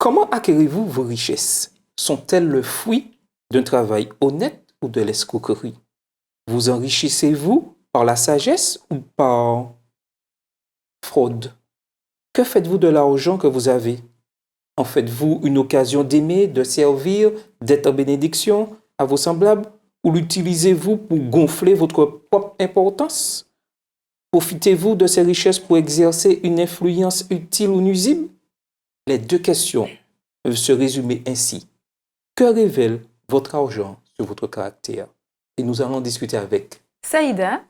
Comment acquérez-vous vos richesses? Sont-elles le fruit d'un travail honnête ou de l'escroquerie? Vous enrichissez-vous par la sagesse ou par fraude? Que faites-vous de l'argent que vous avez? En faites-vous une occasion d'aimer, de servir, d'être en bénédiction à vos semblables? Ou l'utilisez-vous pour gonfler votre propre importance? Profitez-vous de ces richesses pour exercer une influence utile ou nuisible? Les deux questions peuvent se résumer ainsi. Que révèle votre argent sur votre caractère? Et nous allons discuter avec Saïda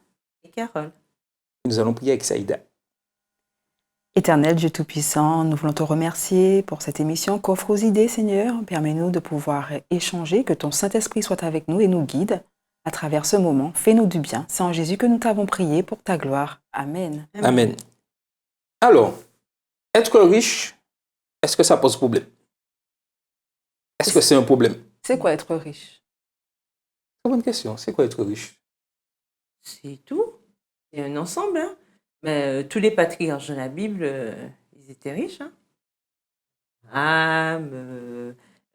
et Carole. Nous allons prier avec Saïda. Éternel Dieu Tout-Puissant, nous voulons te remercier pour cette émission qu'offre aux idées, Seigneur. Permets-nous de pouvoir échanger, que ton Saint-Esprit soit avec nous et nous guide à travers ce moment. Fais-nous du bien. C'est en Jésus que nous t'avons prié pour ta gloire. Amen. Amen. Alors, être riche, est-ce que ça pose problème? Est-ce que c'est un problème? C'est quoi être riche? C'est une bonne question. C'est quoi être riche? C'est tout. C'est un ensemble. Hein. Mais, tous les patriarches de la Bible, ils étaient riches. Hein.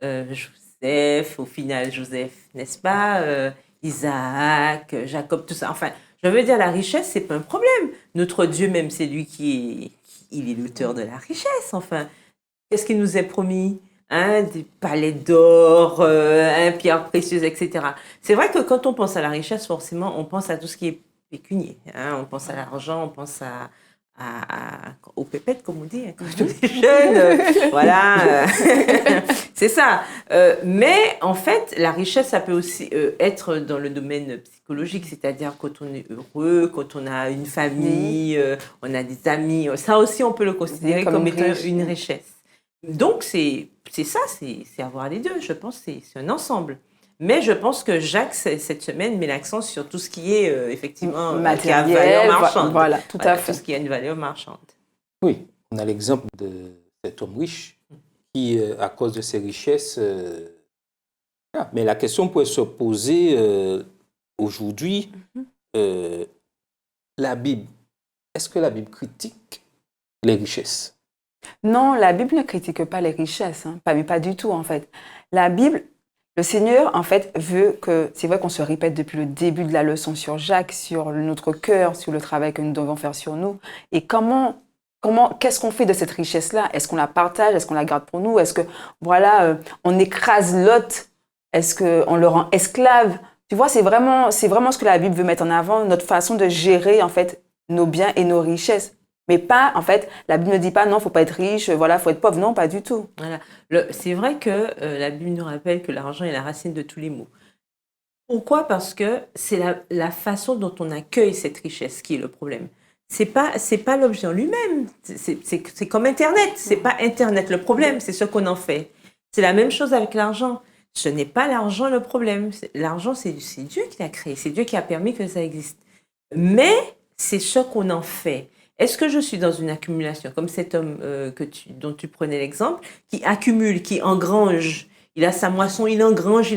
Joseph, au final Joseph, n'est-ce pas? Isaac, Jacob, tout ça. Enfin, je veux dire, la richesse, c'est pas un problème. Notre Dieu même, c'est lui il est l'auteur de la richesse. Enfin, qu'est-ce qu'il nous est promis? Hein, des palais d'or, pierres précieuses, etc. C'est vrai que quand on pense à la richesse, forcément, on pense à tout ce qui est pécunier. Hein, on pense à l'argent, on pense aux pépettes, comme on dit, hein, quand on est jeune. Voilà, c'est ça. Mais en fait, la richesse, ça peut aussi être dans le domaine psychologique, c'est-à-dire quand on est heureux, quand on a une famille, on a des amis. Ça aussi, on peut le considérer comme étant une richesse. Donc, c'est ça, c'est avoir les deux. Je pense que c'est un ensemble. Mais je pense que Jacques, cette semaine, met l'accent sur tout ce qui est effectivement matériel, qui a valeur marchande. Voilà, tout à fait. Tout ce qui a une valeur marchande. Oui, on a l'exemple de cet homme riche qui, à cause de ses richesses... mais la question pourrait se poser aujourd'hui, la Bible. Est-ce que la Bible critique les richesses? Non, la Bible ne critique pas les richesses, hein. Pas du tout en fait. La Bible, le Seigneur en fait veut que, c'est vrai qu'on se répète depuis le début de la leçon sur Jacques, sur notre cœur, sur le travail que nous devons faire sur nous, et qu'est-ce qu'on fait de cette richesse-là? Est-ce qu'on la partage? Est-ce qu'on la garde pour nous? Est-ce que, voilà, on écrase l'autre? Est-ce qu'on le rend esclave? Tu vois, c'est vraiment ce que la Bible veut mettre en avant, notre façon de gérer en fait nos biens et nos richesses. Mais pas, en fait, la Bible ne dit pas non, faut pas être riche, voilà, faut être pauvre. Non, pas du tout. Voilà. C'est vrai que la Bible nous rappelle que l'argent est la racine de tous les maux. Pourquoi? Parce que c'est la façon dont on accueille cette richesse qui est le problème. C'est pas l'objet en lui-même. C'est comme Internet. C'est pas Internet le problème, c'est ce qu'on en fait. C'est la même chose avec l'argent. Ce n'est pas l'argent le problème. L'argent, c'est Dieu qui l'a créé. C'est Dieu qui a permis que ça existe. Mais c'est ce qu'on en fait. Est-ce que je suis dans une accumulation, comme cet homme dont tu prenais l'exemple, qui accumule, qui engrange? Il a sa moisson, il engrange.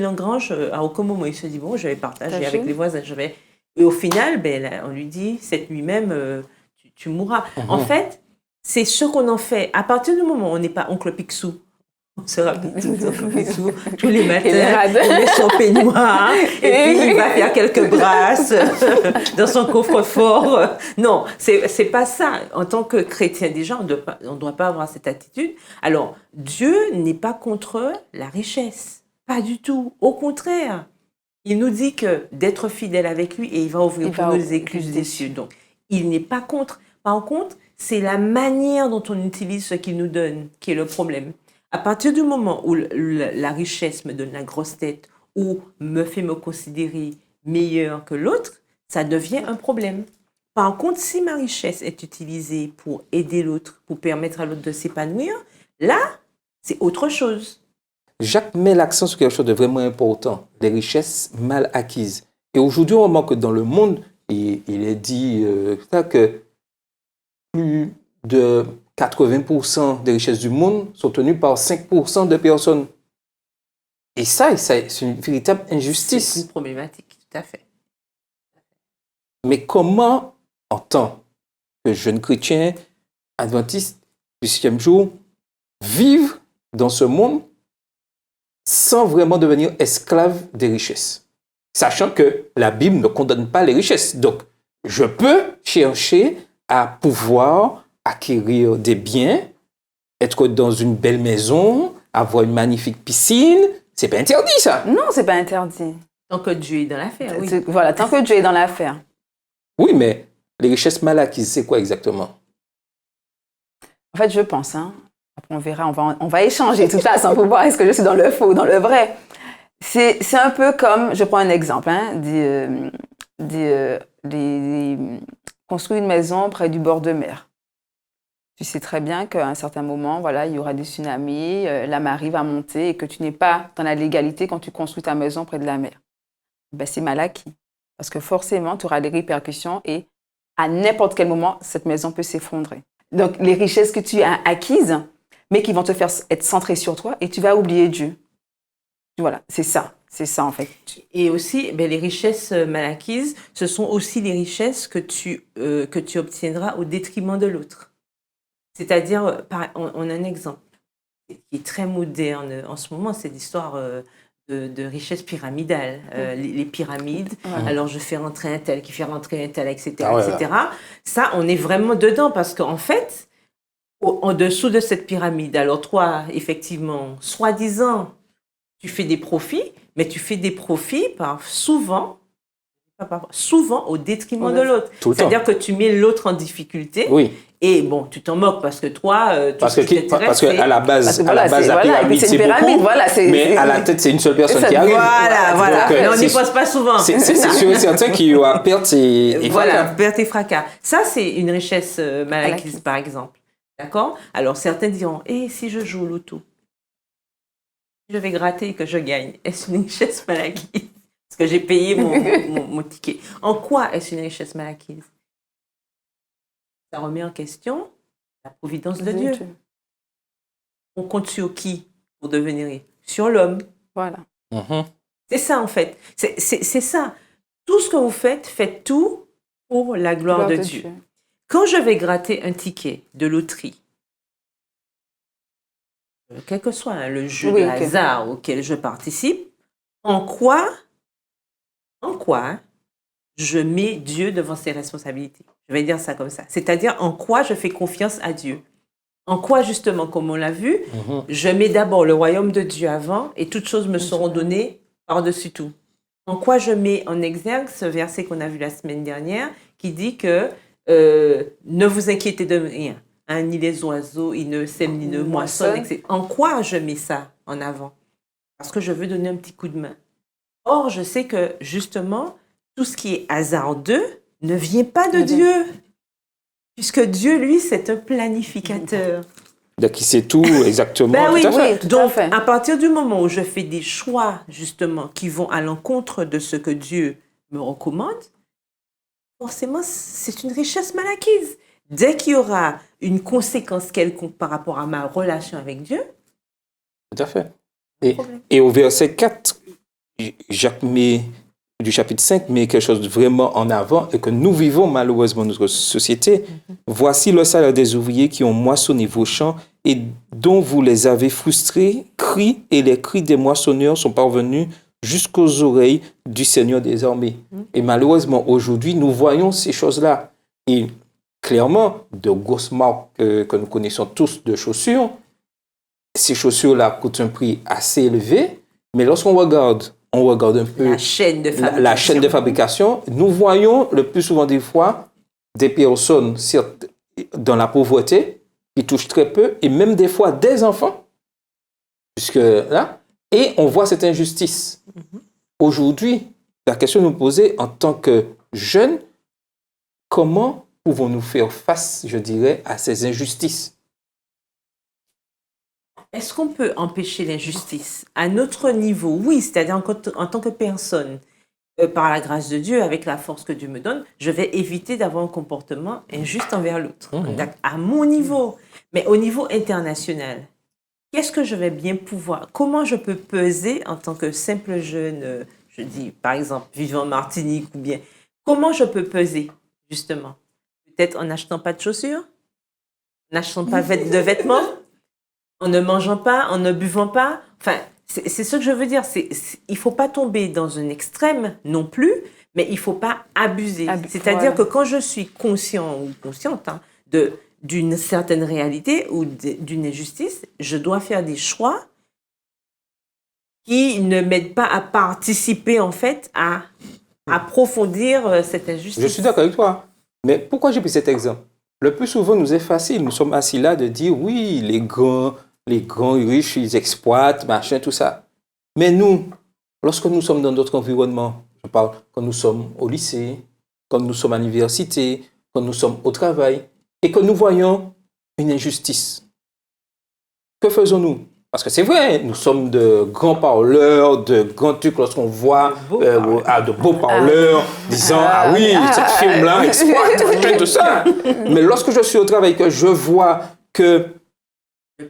À aucun moment, il se dit, bon, je vais partager avec les voisins. Et au final, on lui dit, cette nuit même, tu mourras. En fait, c'est ce qu'on en fait. À partir du moment où on n'est pas oncle Picsou, on se rappelle tous les matins, il met son peignoir et puis il va faire quelques brasses dans son coffre-fort. Non, c'est pas ça. En tant que chrétien, déjà, on doit pas avoir cette attitude. Alors, Dieu n'est pas contre la richesse. Pas du tout. Au contraire. Il nous dit que d'être fidèle avec lui et il va ouvrir pour nous les écluses des cieux. Donc, il n'est pas contre. Par contre, c'est la manière dont on utilise ce qu'il nous donne qui est le problème. À partir du moment où la richesse me donne la grosse tête ou me fait me considérer meilleur que l'autre, ça devient un problème. Par contre, si ma richesse est utilisée pour aider l'autre, pour permettre à l'autre de s'épanouir, là, c'est autre chose. Jacques met l'accent sur quelque chose de vraiment important, les richesses mal acquises. Et aujourd'hui, on remarque que dans le monde, il est dit que plus de 80% des richesses du monde sont tenues par 5% de personnes. Et ça, c'est une véritable injustice. C'est une problématique, tout à fait. Mais comment, en tant que jeune chrétien, adventiste du 6e jour, vivre dans ce monde sans vraiment devenir esclave des richesses. Sachant que la Bible ne condamne pas les richesses. Donc, je peux chercher à pouvoir acquérir des biens, être dans une belle maison, avoir une magnifique piscine. C'est pas interdit, ça. Non, c'est pas interdit. Tant que Dieu est dans l'affaire, oui. Voilà, tant que Dieu est dans l'affaire. Oui, mais les richesses mal acquises, c'est quoi exactement? En fait, je pense, après on verra, on va échanger de toute façon pour voir est-ce que je suis dans le faux ou dans le vrai. C'est un peu comme, je prends un exemple, construire une maison près du bord de mer. Tu sais très bien qu'à un certain moment, voilà, il y aura des tsunamis, la marée va monter et que tu n'es pas dans la légalité quand tu construis ta maison près de la mer. Ben, c'est mal acquis. Parce que forcément, tu auras des répercussions et à n'importe quel moment, cette maison peut s'effondrer. Donc, les richesses que tu as acquises, mais qui vont te faire être centrées sur toi et tu vas oublier Dieu. Voilà, c'est ça en fait. Et aussi, les richesses mal acquises, ce sont aussi les richesses que tu obtiendras au détriment de l'autre. C'est-à-dire, on a un exemple qui est très moderne en ce moment, c'est l'histoire de richesse pyramidale. Les pyramides, alors je fais rentrer un tel, qui fait rentrer un tel, etc. etc. Ça, on est vraiment dedans parce qu'en fait, en dessous de cette pyramide, alors toi, effectivement, soi-disant, tu fais des profits, mais tu fais des profits souvent au détriment de l'autre. C'est-à-dire que tu mets l'autre en difficulté. Oui. Et bon, tu t'en moques parce que toi, parce qu'à la base, la pyramide, c'est beaucoup, mais à la tête, c'est une seule personne qui arrive. Voilà. Mais on n'y pense pas souvent. C'est sûr et certain qu'il y aura perte et fracas. Perte et fracas. Ça, c'est une richesse mal acquise, par exemple. D'accord? Alors, certains diront, si je joue au loto, je vais gratter et que je gagne. Est-ce une richesse mal acquise? Parce que j'ai payé mon ticket. En quoi est-ce une richesse mal acquise? Ça remet en question la providence de Dieu. On compte sur qui pour devenir riche? Sur l'homme. Voilà. C'est ça, en fait. C'est ça. Tout ce que vous faites tout pour la gloire de Dieu. Quand je vais gratter un ticket de loterie, quel que soit le jeu de hasard auquel je participe, en quoi je mets Dieu devant ses responsabilités? Je vais dire ça comme ça. C'est-à-dire en quoi je fais confiance à Dieu. En quoi, justement, comme on l'a vu, je mets d'abord le royaume de Dieu avant et toutes choses me seront données par-dessus tout. En quoi je mets en exergue ce verset qu'on a vu la semaine dernière qui dit que ne vous inquiétez de rien. Ni les oiseaux, ils ne sèment ni ne moissonnent, etc. En quoi je mets ça en avant? Parce que je veux donner un petit coup de main. Or, je sais que, justement, tout ce qui est hasardeux ne vient pas de Dieu. Puisque Dieu, lui, c'est un planificateur. Donc, il sait tout exactement. Oui. Donc, à partir du moment où je fais des choix, justement, qui vont à l'encontre de ce que Dieu me recommande, forcément, c'est une richesse mal acquise. Dès qu'il y aura une conséquence quelconque par rapport à ma relation avec Dieu. Tout à fait. Et au verset 4, Jacques du chapitre 5 met quelque chose de vraiment en avant et que nous vivons malheureusement dans notre société. Voici le salaire des ouvriers qui ont moissonné vos champs et dont vous les avez frustrés. Cris et les cris des moissonneurs sont parvenus jusqu'aux oreilles du Seigneur des armées. Et malheureusement, aujourd'hui, nous voyons ces choses-là. Et clairement, de grosses marques que nous connaissons tous de chaussures, ces chaussures-là coûtent un prix assez élevé, mais lorsqu'on regarde un peu la chaîne de fabrication, nous voyons le plus souvent des fois des personnes certes, dans la pauvreté qui touchent très peu, et même des fois des enfants, puisque là, et on voit cette injustice. Aujourd'hui, la question nous posait en tant que jeunes, comment pouvons-nous faire face, je dirais, à ces injustices? Est-ce qu'on peut empêcher l'injustice à notre niveau? Oui, c'est-à-dire en tant que personne, par la grâce de Dieu, avec la force que Dieu me donne, je vais éviter d'avoir un comportement injuste envers l'autre, à mon niveau. Mais au niveau international, qu'est-ce que je vais bien pouvoir, comment je peux peser en tant que simple jeune, je dis par exemple, vivant en Martinique ou bien, comment je peux peser, justement? Peut-être en n'achetant pas de chaussures, en n'achetant pas de vêtements, en ne mangeant pas, en ne buvant pas. Enfin, c'est ce que je veux dire. Il ne faut pas tomber dans un extrême non plus, mais il ne faut pas abuser. C'est-à-dire voilà. que quand je suis conscient ou consciente d'une certaine réalité ou d'une injustice, je dois faire des choix qui ne m'aident pas à participer, en fait, à approfondir cette injustice. Je suis d'accord avec toi. Mais pourquoi j'ai pris cet exemple? Le plus souvent, nous est facile. Nous sommes assis là de dire, oui, les grands riches, ils exploitent, machin, tout ça. Mais nous, lorsque nous sommes dans d'autres environnements, je parle quand nous sommes au lycée, quand nous sommes à l'université, quand nous sommes au travail, et que nous voyons une injustice, que faisons-nous? Parce que c'est vrai, nous sommes de grands parleurs, de grands trucs lorsqu'on voit de beaux parleurs disant « Ah oui, cette film-là exploite tout ça ». Mais lorsque je suis au travail, que je vois que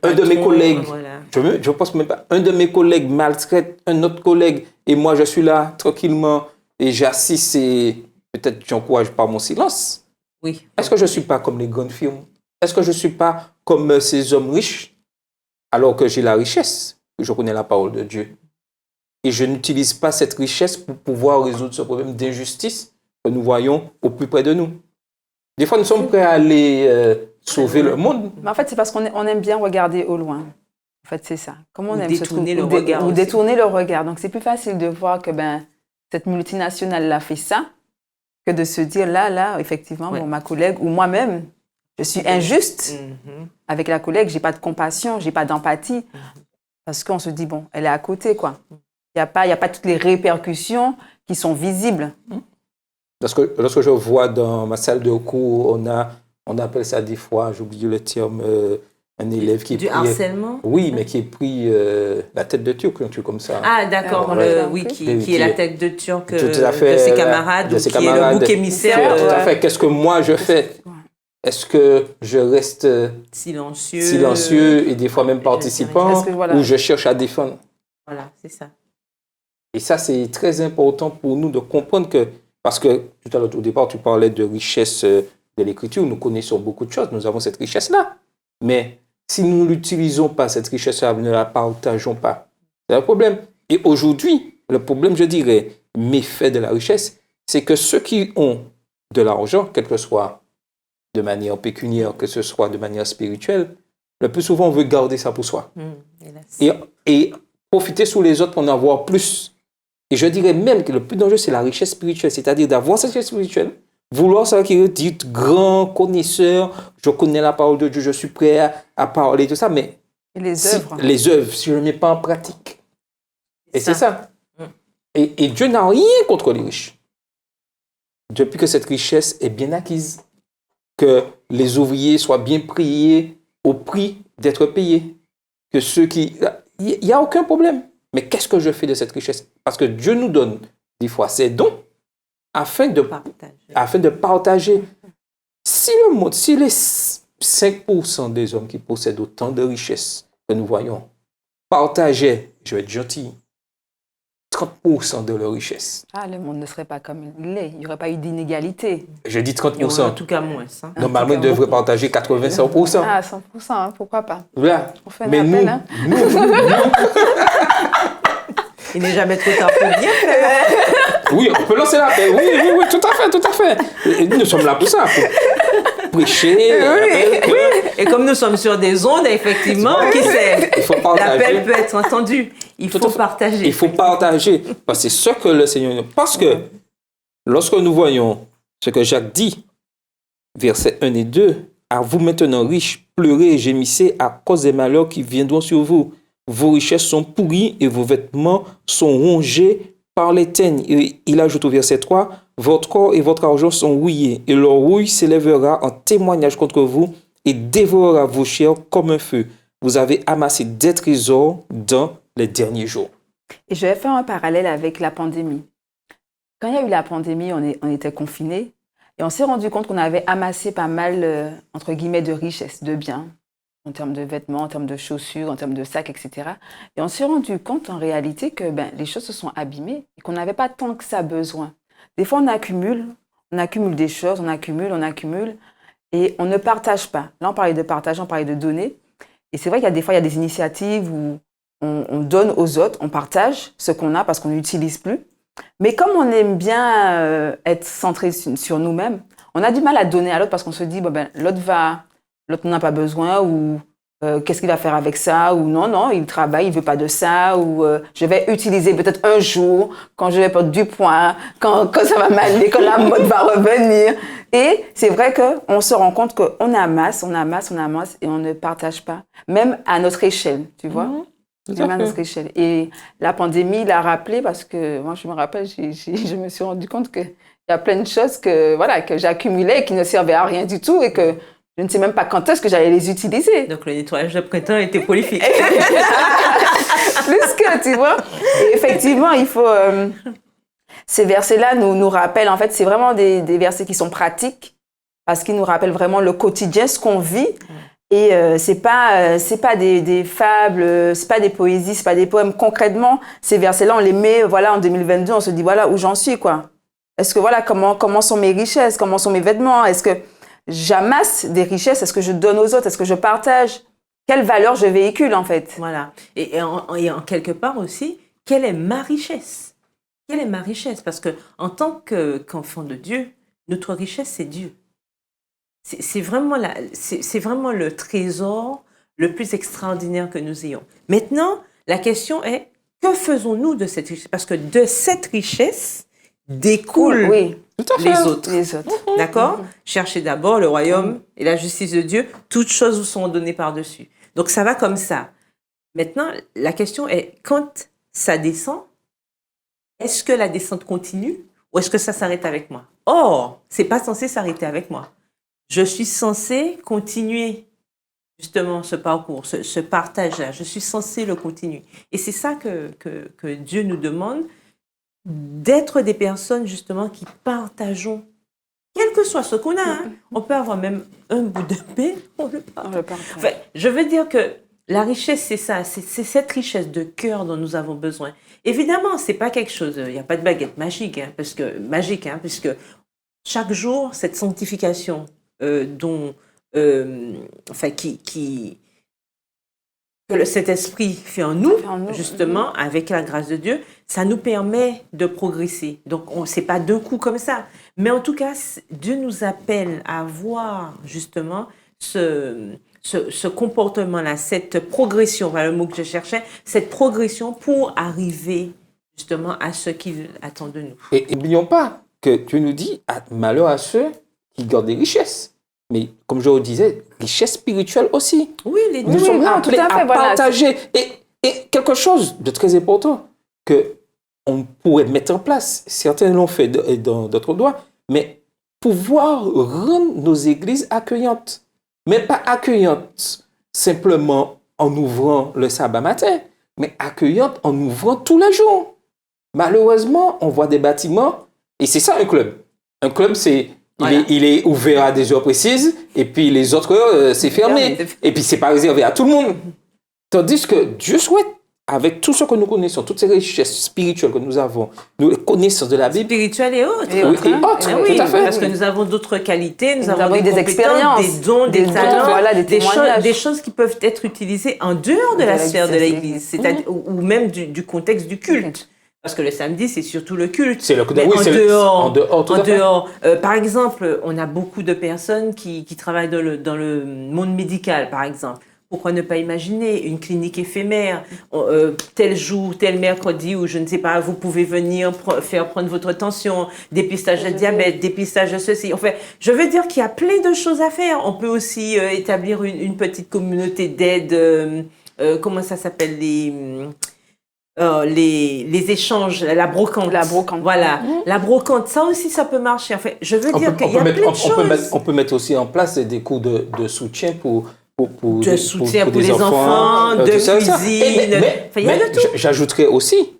un de mes collègues, voilà. je pense même pas, un de mes collègues maltraite un autre collègue et moi je suis là tranquillement et j'assiste et peut-être j'encourage par mon silence. Oui. Est-ce que je ne suis pas comme les grandes firmes? Est-ce que je ne suis pas comme ces hommes riches? Alors que j'ai la richesse, je connais la parole de Dieu. Et je n'utilise pas cette richesse pour pouvoir résoudre ce problème d'injustice que nous voyons au plus près de nous. Des fois, nous sommes prêts à aller sauver le monde. Mais en fait, c'est parce qu'on aime bien regarder au loin. En fait, c'est ça. Comme on Ou aime détourner le regard ou aussi. détourner le regard. Donc, c'est plus facile de voir que cette multinationale a fait ça que de se dire là, effectivement, Ouais. bon, ma collègue ou moi-même, je suis injuste Mhm. avec la collègue, j'ai pas de compassion, j'ai pas d'empathie. Parce qu'on se dit, bon, elle est à côté, quoi. Il n'y a pas toutes les répercussions qui sont visibles. Lorsque je vois dans ma salle de cours, on appelle ça des fois, j'ai oublié le terme, un élève qui est Du pris... harcèlement? Oui, mais qui est pris la tête de turc, un truc comme ça. Ah, d'accord, Ouais. oui, Qui qui est la tête de turc Tout à fait, de ses camarades, de ou ses qui est le camarades. bouc émissaire Tout à fait. Qu'est-ce que moi je fais? Ouais. Est-ce que je reste silencieux et des fois même participant Est-ce que, voilà. ou je cherche à défendre? Voilà, c'est ça. Et ça, c'est très important pour nous de comprendre que, parce que tout à l'heure, au départ, tu parlais de richesse de l'écriture, nous connaissons beaucoup de choses, nous avons cette richesse-là. Mais si nous ne l'utilisons pas, cette richesse-là, nous ne la partageons pas, c'est un problème. Et aujourd'hui, le problème, je dirais, méfait de la richesse, c'est que ceux qui ont de l'argent, quel que soit de manière pécuniaire, que ce soit de manière spirituelle, le plus souvent, on veut garder ça pour soi. Hélas. Et profiter sur les autres pour en avoir plus. Et je dirais même que le plus dangereux, c'est la richesse spirituelle, c'est-à-dire d'avoir cette richesse spirituelle, vouloir s'acquérir, dire grand connaisseur, je connais la parole de Dieu, je suis prêt à parler, tout ça, mais Et les si œuvres. je ne les mets pas en pratique. Et c'est ça. Mm. Et Dieu n'a rien contre les riches. Depuis que cette richesse est bien acquise, que les ouvriers soient bien payés au prix d'être payés, que ceux qui... Il n'y a aucun problème. Mais qu'est-ce que je fais de cette richesse? Parce que Dieu nous donne des fois ses dons afin de partager. Si les 5% des hommes qui possèdent autant de richesses que nous voyons partageaient, je vais être gentil, 30% de leur richesse. Ah, le monde ne serait pas comme il est. Il n'y aurait pas eu d'inégalité. Je dis Il y aura 30%. en tout cas moins. Hein. Normalement, ils devraient partager 80-100%. Ah, 100%, hein, pourquoi pas? Voilà. On fait un Mais appel, nous, hein. Il n'est jamais trop tard pour bien faire. Oui, on peut lancer l'appel. Oui, tout à fait. Et nous sommes là pour ça, pour prêcher. Et comme nous sommes sur des ondes, effectivement, qui sait, Il faut partager. l'appel peut être entendu. Il faut partager. Il faut partager. Parce que c'est ce que le Seigneur... Parce que lorsque nous voyons ce que Jacques dit, versets 1 et 2, « À vous maintenant riches, pleurez et gémissez à cause des malheurs qui viendront sur vous. Vos richesses sont pourries et vos vêtements sont rongés par les teignes. » Et il ajoute au verset 3, « Votre corps et votre argent sont rouillés, et leur rouille s'élèvera en témoignage contre vous et dévorera vos chairs comme un feu. Vous avez amassé des trésors dans les derniers jours. » Et je vais faire un parallèle avec la pandémie. Quand il y a eu la pandémie, on était confinés et on s'est rendu compte qu'on avait amassé pas mal, entre guillemets, de richesses, de biens, en termes de vêtements, en termes de chaussures, en termes de sacs, etc. Et on s'est rendu compte en réalité que les choses se sont abîmées et qu'on n'avait pas tant que ça besoin. Des fois, on accumule des choses, on accumule, et on ne partage pas. Là, on parlait de partage, on parlait de donner. Et c'est vrai qu'il y a des fois, il y a des initiatives où on donne aux autres, on partage ce qu'on a parce qu'on n'utilise plus. Mais comme on aime bien être centré sur nous-mêmes, on a du mal à donner à l'autre parce qu'on se dit, bon, ben, l'autre n'en a pas besoin ou qu'est-ce qu'il va faire avec ça ou non, il travaille, il veut pas de ça ou je vais utiliser peut-être un jour quand je vais perdre du poids, quand ça va m'aller, quand la mode va revenir. Et c'est vrai qu'on se rend compte qu'on amasse et on ne partage pas, même à notre échelle, tu vois. Même à notre échelle. Et la pandémie l'a rappelé parce que moi, je me rappelle, je me suis rendu compte qu'il y a plein de choses que j'accumulais et qui ne servaient à rien du tout et que je ne sais même pas quand est-ce que j'allais les utiliser. Donc, le nettoyage de printemps était prolifique. Plus que, tu vois. Et effectivement, il faut... ces versets-là nous rappellent, en fait, c'est vraiment des versets qui sont pratiques parce qu'ils nous rappellent vraiment le quotidien, ce qu'on vit. Et c'est pas des fables, c'est pas des poésies, c'est pas des poèmes. Concrètement, ces versets-là, on les met, voilà, en 2022, on se dit, voilà, où j'en suis, quoi. Est-ce que, voilà, comment sont mes richesses, comment sont mes vêtements? Est-ce que j'amasse des richesses? Est-ce que je donne aux autres? Est-ce que je partage? Quelle valeur je véhicule, en fait? Voilà. Et en quelque part aussi, quelle est ma richesse? Quelle est ma richesse? Parce que en tant qu'enfant de Dieu, notre richesse, c'est Dieu. C'est vraiment le trésor le plus extraordinaire que nous ayons. Maintenant, la question est, que faisons-nous de cette richesse? Parce que de cette richesse découlent les autres. D'accord? Cherchez d'abord le royaume et la justice de Dieu. Toutes choses vous sont données par-dessus. Donc, ça va comme ça. Maintenant, la question est, quand ça descend, est-ce que la descente continue ou est-ce que ça s'arrête avec moi? Or, c'est pas censé s'arrêter avec moi. Je suis censée continuer justement ce parcours, ce partage-là. Je suis censée le continuer. Et c'est ça que Dieu nous demande, d'être des personnes justement qui partageons, quel que soit ce qu'on a. Hein. On peut avoir même un bout de pain, on le partage. Enfin, je veux dire que la richesse, c'est ça, c'est cette richesse de cœur dont nous avons besoin. Évidemment, c'est pas quelque chose, il n'y a pas de baguette magique, puisque chaque jour, cette sanctification que cet esprit fait en nous, justement, avec la grâce de Dieu, ça nous permet de progresser. Donc, c'est pas d'un coup comme ça. Mais en tout cas, Dieu nous appelle à avoir, justement, ce comportement-là, cette progression, voilà le mot que je cherchais, cette progression pour arriver, justement, à ce qu'il attend de nous. Et n'oublions pas que Dieu nous dit, malheur à ceux qui gardent des richesses. Mais comme je vous disais, richesse spirituelle aussi. Oui, les deux. Nous sommes appelés à partager. Et quelque chose de très important qu'on pourrait mettre en place, certains l'ont fait dans d'autres endroits, mais pouvoir rendre nos églises accueillantes. Mais pas accueillantes simplement en ouvrant le sabbat matin, mais accueillantes en ouvrant tous les jours. Malheureusement, on voit des bâtiments, et c'est ça un club. Un club, c'est... Voilà. Il est ouvert à des heures précises et puis les autres heures, c'est fermé. Et puis, c'est pas réservé à tout le monde. Tandis que Dieu souhaite, avec tout ce que nous connaissons, toutes ces richesses spirituelles que nous avons, nos connaissances de la Bible. Spirituelles et autres. Et autres, oui, tout à fait. Parce que nous avons d'autres qualités, nous avons des expériences, des dons, des talents, voilà, des choses qui peuvent être utilisées en dehors de la sphère de l'Église, c'est-à-dire, ou même du contexte du culte. Parce que le samedi, c'est surtout le culte. C'est le mais en dehors. Par exemple, on a beaucoup de personnes qui travaillent dans le monde médical, par exemple. Pourquoi ne pas imaginer une clinique éphémère, tel jour, tel mercredi, ou je ne sais pas, vous pouvez venir faire prendre votre tension, dépistage de diabète, dépistage de ceci. Enfin, je veux dire qu'il y a plein de choses à faire. On peut aussi établir une petite communauté d'aide. Comment ça s'appelle les échanges, la brocante. Voilà, la brocante, ça aussi, ça peut marcher. En fait, je veux dire qu'il y a plein de choses. On peut mettre aussi en place des cours de soutien pour les enfants, de cuisine. Mais j'ajouterais aussi,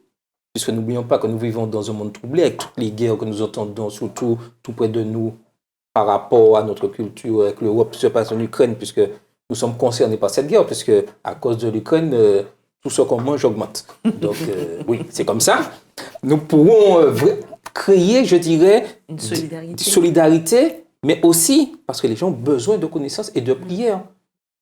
puisque n'oublions pas que nous vivons dans un monde troublé avec toutes les guerres que nous entendons, surtout tout près de nous, par rapport à notre culture, avec l'Europe, se passe en Ukraine, puisque nous sommes concernés par cette guerre, puisque à cause de l'Ukraine, tout ce qu'on mange augmente. Donc, oui, c'est comme ça. Nous pourrons créer, je dirais, une solidarité, mais aussi parce que les gens ont besoin de connaissances et de prière.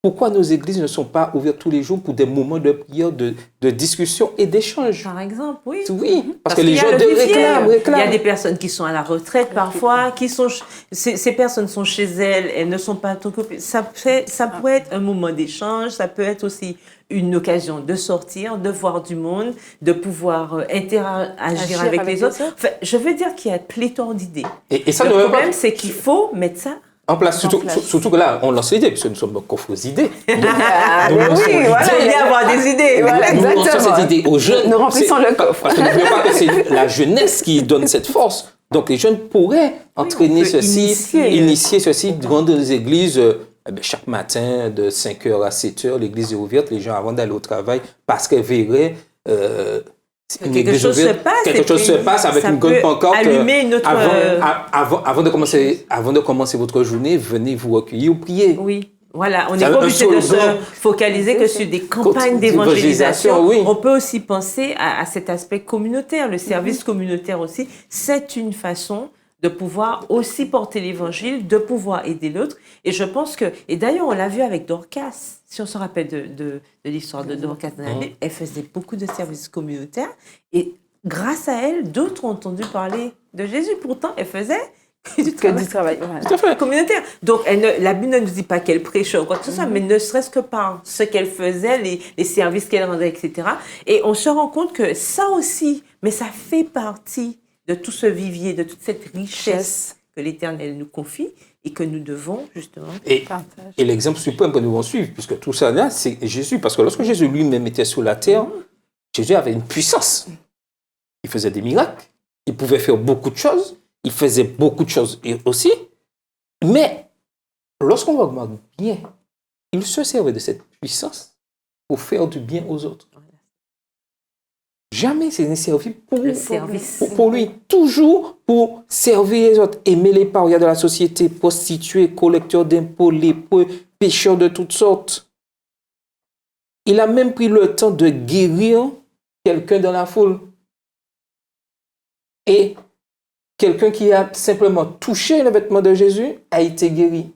pourquoi nos églises ne sont pas ouvertes tous les jours pour des moments de prière, de discussion et d'échange? Par exemple, oui. Oui, parce que qu'il les y a gens le vivier. réclament. Il y a des personnes qui sont à la retraite parfois, ces personnes sont chez elles, elles ne sont pas occupées. Ça pourrait être un moment d'échange, ça peut être aussi une occasion de sortir, de voir du monde, de pouvoir interagir avec les autres. Enfin, je veux dire qu'il y a pléthore d'idées. Et ça le ne veut problème, pas... c'est qu'il faut mettre ça en place, surtout que là, on lance l'idée, parce que nous sommes encore aux idées. Oui, voilà, il y a avoir des idées. Voilà, nous lançons cette idée aux jeunes. Nous remplissons le coffre. Parce que n'oublions pas que c'est la jeunesse qui donne cette force. Donc les jeunes pourraient entraîner ceci, initier ceci dans les églises. Chaque matin, de 5h à 7h, l'église est ouverte. Les gens, avant d'aller au travail, parce qu'elles verraient... quelque chose se passe avec une grande pancarte. Allumer une autre... Avant de commencer votre journée, venez vous recueillir ou prier. Oui, voilà. On n'est pas obligé de se focaliser que sur des campagnes d'évangélisation. Oui. On peut aussi penser à cet aspect communautaire. Le service communautaire aussi, c'est une façon de pouvoir aussi porter l'évangile, de pouvoir aider l'autre. Et je pense que... Et d'ailleurs, on l'a vu avec Dorcas. Si on se rappelle de l'histoire de Dorcas dans la Bible, elle faisait beaucoup de services communautaires. Et grâce à elle, d'autres ont entendu parler de Jésus. Pourtant, elle faisait du travail communautaire. Donc, la Bible ne nous dit pas qu'elle prêchait ou quoi que ce soit, mais ne serait-ce que par ce qu'elle faisait, les services qu'elle rendait, etc. Et on se rend compte que ça aussi, mais ça fait partie de tout ce vivier, de toute cette richesse que l'Éternel nous confie et que nous devons justement partager. Et l'exemple suprême que nous devons suivre, puisque tout ça là, c'est Jésus. Parce que lorsque Jésus lui-même était sur la terre, Jésus avait une puissance. Il faisait des miracles, il pouvait faire beaucoup de choses, il faisait beaucoup de choses aussi. Mais lorsqu'on regarde bien, il se servait de cette puissance pour faire du bien aux autres. Jamais c'est un service pour lui. Toujours pour servir les autres. Aimer les parias de la société, prostituées, collecteurs d'impôts, lépreux, pécheurs de toutes sortes. Il a même pris le temps de guérir quelqu'un dans la foule. Et quelqu'un qui a simplement touché le vêtement de Jésus a été guéri.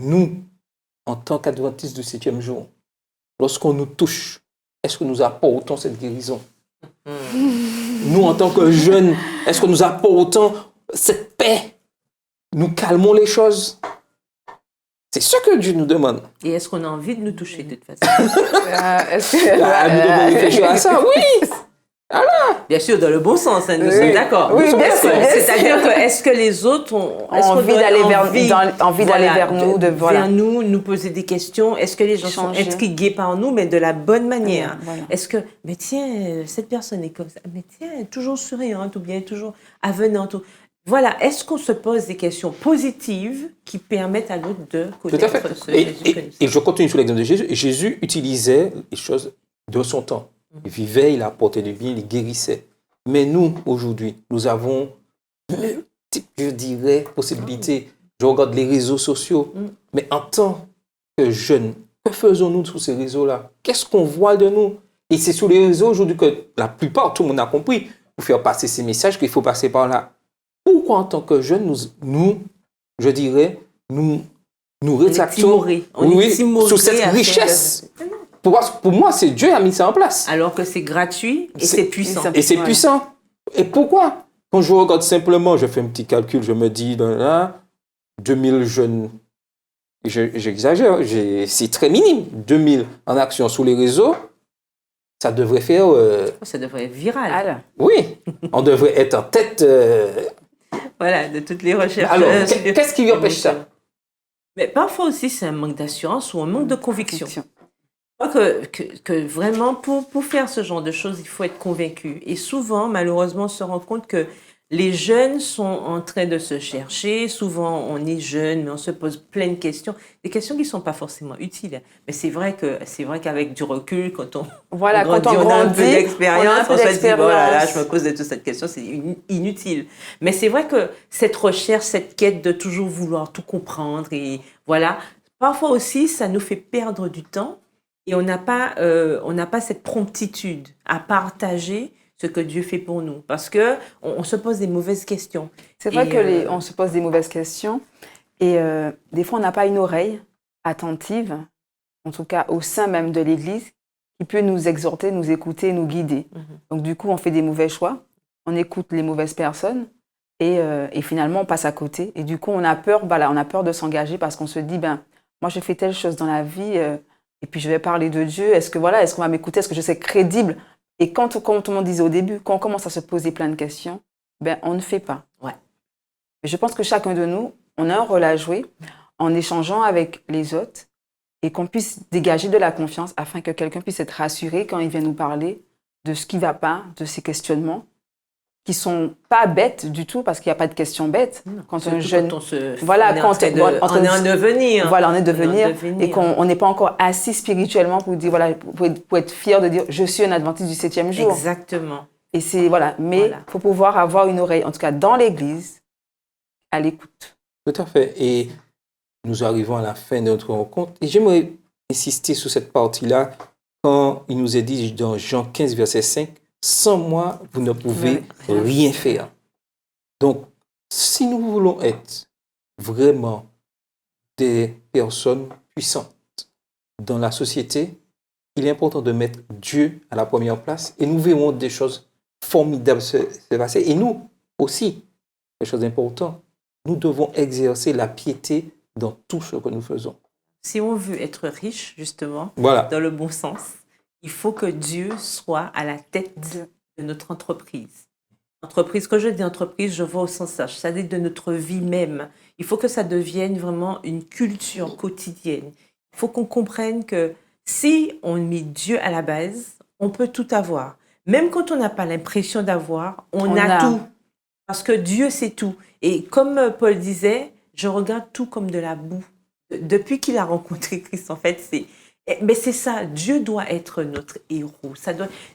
Nous, en tant qu'adventistes du 7e jour, lorsqu'on nous touche, est-ce que nous apportons cette guérison? Nous, en tant que jeunes, est-ce que nous apportons cette paix? Nous calmons les choses? C'est ce que Dieu nous demande. Et est-ce qu'on a envie de nous toucher de toute façon? Nous devons réfléchir à ça, oui. Alors, bien sûr, dans le bon sens, hein, nous sommes d'accord. Oui, bien sûr. C'est-à-dire que est-ce que les autres ont envie d'aller vers nous, vers nous, nous poser des questions? Est-ce que les gens sont intrigués par nous, mais de la bonne manière? Voilà. Est-ce que, mais tiens, cette personne est comme ça, mais tiens, toujours souriante ou bien toujours avenante. Voilà, est-ce qu'on se pose des questions positives qui permettent à l'autre de connaître ce Jésus? Et je continue sur l'exemple de Jésus. Jésus utilisait les choses de son temps. Il vivait, il apportait du bien, il guérissait. Mais nous, aujourd'hui, nous avons multiples, je dirais, possibilités. Je regarde les réseaux sociaux. Mais en tant que jeunes, que faisons-nous sur ces réseaux-là? Qu'est-ce qu'on voit de nous? Et c'est sur les réseaux aujourd'hui que la plupart, tout le monde a compris, pour faire passer ces messages qu'il faut passer par là. Pourquoi en tant que jeunes, nous je dirais, nous rétractons sur cette richesse? Pour moi, c'est Dieu qui a mis ça en place. Alors que c'est gratuit et c'est puissant. Et c'est puissant. Et pourquoi? Quand je regarde simplement, je fais un petit calcul, je me dis, là, 2000 jeunes, j'exagère, c'est très minime, 2000 en action sur les réseaux, ça devrait faire... ça devrait être viral. Oui, on devrait être en tête... Voilà, de toutes les recherches. Alors, qu'est-ce qui lui empêche ça? Mais parfois aussi, c'est un manque d'assurance ou un manque de conviction. Je crois que vraiment, pour faire ce genre de choses, il faut être convaincu. Et souvent, malheureusement, on se rend compte que les jeunes sont en train de se chercher. Souvent, on est jeune, mais on se pose plein de questions. Des questions qui ne sont pas forcément utiles. Mais c'est vrai qu'avec du recul, quand on grandit, on a un peu d'expérience, on se dit, voilà, là, je me pose de toute cette question, c'est inutile. Mais c'est vrai que cette recherche, cette quête de toujours vouloir tout comprendre, et voilà, parfois aussi, ça nous fait perdre du temps. Et on n'a pas cette promptitude à partager ce que Dieu fait pour nous. Parce qu'on se pose des mauvaises questions. C'est vrai qu'on se pose des mauvaises questions. Et des fois, on n'a pas une oreille attentive, en tout cas au sein même de l'Église, qui peut nous exhorter, nous écouter, nous guider. Donc du coup, on fait des mauvais choix, on écoute les mauvaises personnes et finalement, on passe à côté. Et du coup, on a peur, voilà, on a peur de s'engager parce qu'on se dit, ben, moi, j'ai fait telle chose dans la vie et puis je vais parler de Dieu. Est-ce qu'on va m'écouter? Est-ce que je sais crédible? Et quand, comme tout le monde disait au début, quand on commence à se poser plein de questions, ben, on ne fait pas. Ouais. Et je pense que chacun de nous, on a un rôle à jouer en échangeant avec les autres et qu'on puisse dégager de la confiance afin que quelqu'un puisse être rassuré quand il vient nous parler de ce qui ne va pas, de ses questionnements, qui ne sont pas bêtes du tout, parce qu'il n'y a pas de questions bêtes. Non, quand on se... Voilà, on est en devenir. Voilà, on est devenir. Et qu'on n'est pas encore assis spirituellement pour dire, voilà, pour être fier de dire, je suis un adventiste du 7e jour. Exactement. Et c'est, voilà. Mais il faut pouvoir avoir une oreille, en tout cas dans l'Église, à l'écoute. Tout à fait. Et nous arrivons à la fin de notre rencontre. Et j'aimerais insister sur cette partie-là quand il nous est dit dans Jean 15, verset 5, « Sans moi, vous ne pouvez rien faire. » Donc, si nous voulons être vraiment des personnes puissantes dans la société, il est important de mettre Dieu à la première place et nous verrons des choses formidables se passer. Et nous aussi, des choses importantes, nous devons exercer la piété dans tout ce que nous faisons. Si on veut être riche, justement, dans le bon sens, il faut que Dieu soit à la tête de notre entreprise. Entreprise, quand je dis entreprise, je vois au sens large, c'est-à-dire de notre vie même. Il faut que ça devienne vraiment une culture quotidienne. Il faut qu'on comprenne que si on met Dieu à la base, on peut tout avoir. Même quand on n'a pas l'impression d'avoir, on a tout. Parce que Dieu, c'est tout. Et comme Paul disait, je regarde tout comme de la boue. Depuis qu'il a rencontré Christ, en fait, mais c'est ça. Dieu doit être notre héros.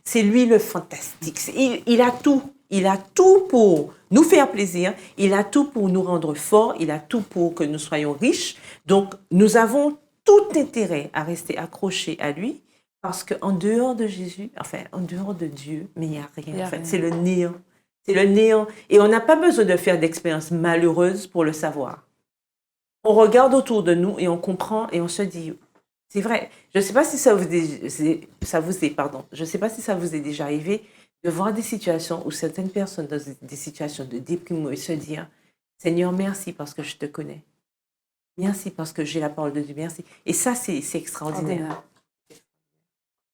C'est lui le fantastique. Il a tout. Il a tout pour nous faire plaisir. Il a tout pour nous rendre forts. Il a tout pour que nous soyons riches. Donc, nous avons tout intérêt à rester accrochés à lui. Parce qu'en dehors de Jésus, enfin, en dehors de Dieu, mais il n'y a rien. En fait, c'est le néant. C'est le néant. Et on n'a pas besoin de faire d'expériences malheureuses pour le savoir. On regarde autour de nous et on comprend et on se dit, c'est vrai. Je ne sais pas si je sais pas si ça vous est déjà arrivé de voir des situations où certaines personnes dans des situations de déprime et se dire, Seigneur, merci parce que je te connais. Merci parce que j'ai la parole de Dieu. Merci. Et ça, c'est extraordinaire.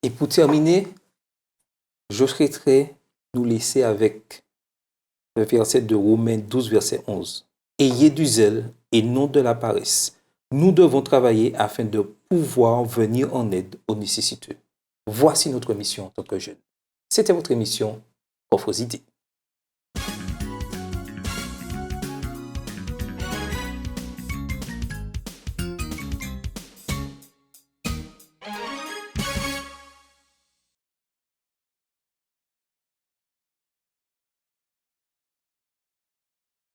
Et pour terminer, je souhaiterais nous laisser avec le verset de Romains 12, verset 11. Ayez du zèle et non de la paresse. Nous devons travailler afin de pouvoir venir en aide aux nécessiteux. Voici notre mission en tant que jeunes. C'était votre émission Propres idées.